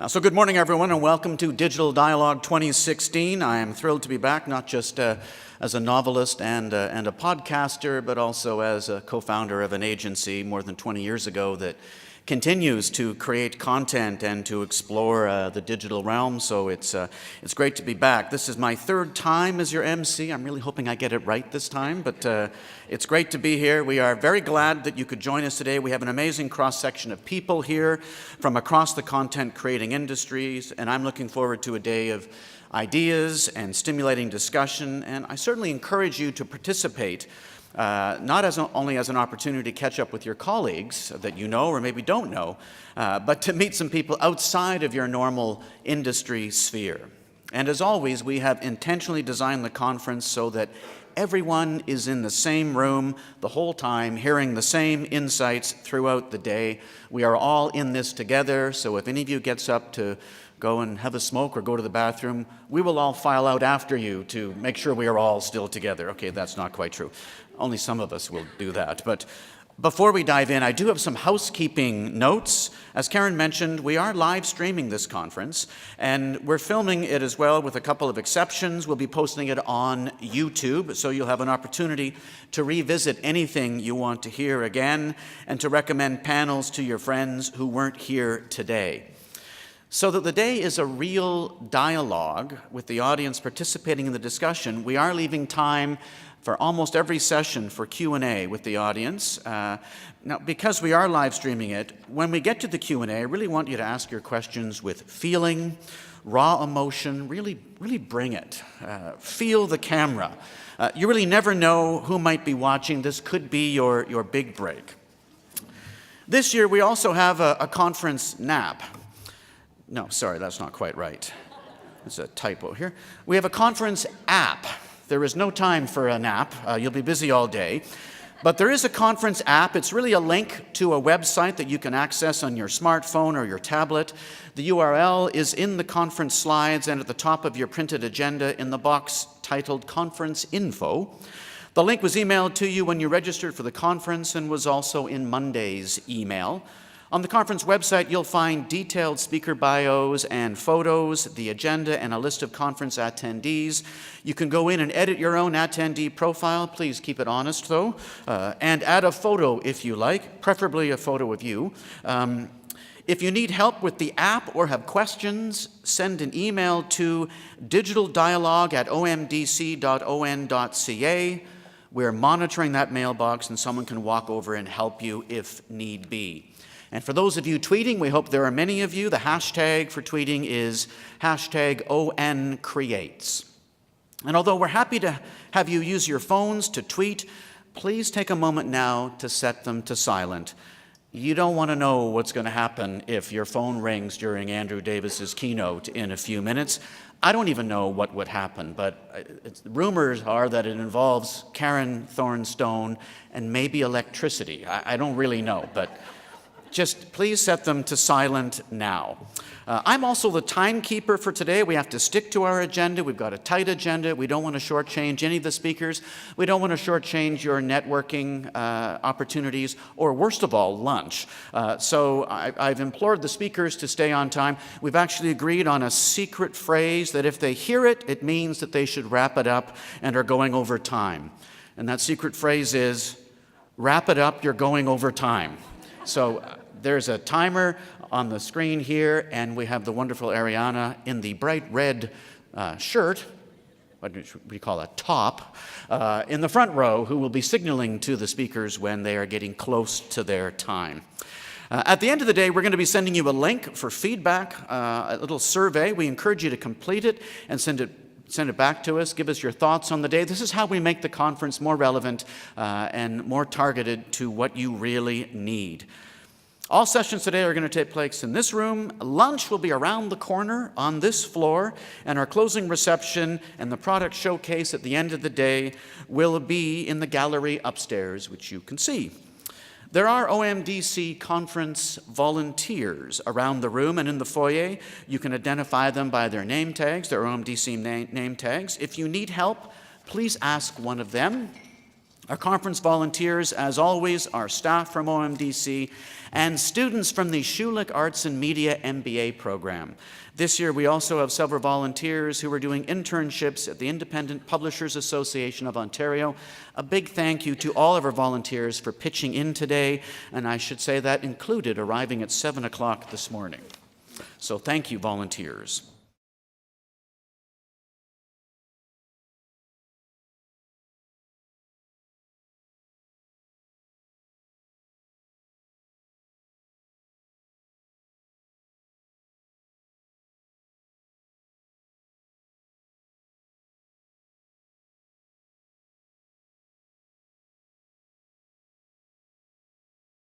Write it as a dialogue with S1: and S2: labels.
S1: So good morning, everyone, and welcome to Digital Dialogue 2016. I am thrilled to be back, not just as a novelist and a podcaster, but also as a co-founder of an agency more than 20 years ago that continues to create content and to explore the digital realm. So it's great to be back. This is my third time as your MC. I'm really hoping I get it right this time, but it's great to be here. We are very glad that you could join us today. We have an amazing cross-section of people here from across the content creating industries, and I'm looking forward to a day of ideas and stimulating discussion, and I certainly encourage you to participate. Not only as an opportunity to catch up with your colleagues that you know or maybe don't know, but to meet some people outside of your normal industry sphere. And as always, we have intentionally designed the conference so that everyone is in the same room the whole time, hearing the same insights throughout the day. We are all in this together, so if any of you gets up to go and have a smoke or go to the bathroom, we will all file out after you to make sure we are all still together. Okay, that's not quite true. Only some of us will do that. But before we dive in, I do have some housekeeping notes. As Karen mentioned, we are live streaming this conference, and we're filming it as well with a couple of exceptions. We'll be posting it on YouTube, so you'll have an opportunity to revisit anything you want to hear again and to recommend panels to your friends who weren't here today. So that the day is a real dialogue with the audience participating in the discussion, we are leaving time for almost every session for Q&A with the audience. Now, because we are live streaming it, when we get to the Q&A, I really want you to ask your questions with feeling, raw emotion, really bring it. Feel the camera. You really never know who might be watching. This could be your big break. This year, we also have a conference nap. No, sorry, that's not quite right. There's a typo here. We have a conference app. There is no time for a nap. You'll be busy all day. But there is a conference app. It's really a link to a website that you can access on your smartphone or your tablet. The URL is in the conference slides and at the top of your printed agenda in the box titled Conference Info. The link was emailed to you when you registered for the conference and was also in Monday's email. On the conference website, you'll find detailed speaker bios and photos, the agenda, and a list of conference attendees. You can go in and edit your own attendee profile. Please keep it honest, though, and add a photo if you like, preferably a photo of you. If you need help with the app or have questions, send an email to digitaldialogue@omdc.on.ca. We're monitoring that mailbox, and someone can walk over and help you if need be. And for those of you tweeting, we hope there are many of you. The hashtag for tweeting is #ONCreates. And although we're happy to have you use your phones to tweet, please take a moment now to set them to silent. You don't want to know what's going to happen if your phone rings during Andrew Davis's keynote in a few minutes. I don't even know what would happen, but rumors are that it involves Karen Thornstone and maybe electricity. I don't really know, but just please set them to silent now. I'm also the timekeeper for today. We have to stick to our agenda. We've got a tight agenda. We don't want to shortchange any of the speakers. We don't want to shortchange your networking opportunities, or worst of all, lunch. So I've implored the speakers to stay on time. We've actually agreed on a secret phrase that if they hear it, it means that they should wrap it up and are going over time. And that secret phrase is, wrap it up, you're going over time. So there's a timer on the screen here, and we have the wonderful Ariana in the bright red shirt, what do we call a top, in the front row, who will be signaling to the speakers when they are getting close to their time. At the end of the day, we're going to be sending you a link for feedback, a little survey. We encourage you to complete it and send it back to us. Give us your thoughts on the day. This is how we make the conference more relevant and more targeted to what you really need. All sessions today are going to take place in this room. Lunch will be around the corner on this floor, and our closing reception and the product showcase at the end of the day will be in the gallery upstairs, which you can see. There are OMDC conference volunteers around the room and in the foyer. You can identify them by their name tags, their OMDC name tags. If you need help, please ask one of them. Our conference volunteers, as always, are staff from OMDC and students from the Schulich Arts and Media MBA program. This year, we also have several volunteers who are doing internships at the Independent Publishers Association of Ontario. A big thank you to all of our volunteers for pitching in today, and I should say that included arriving at 7 o'clock this morning. So thank you, volunteers.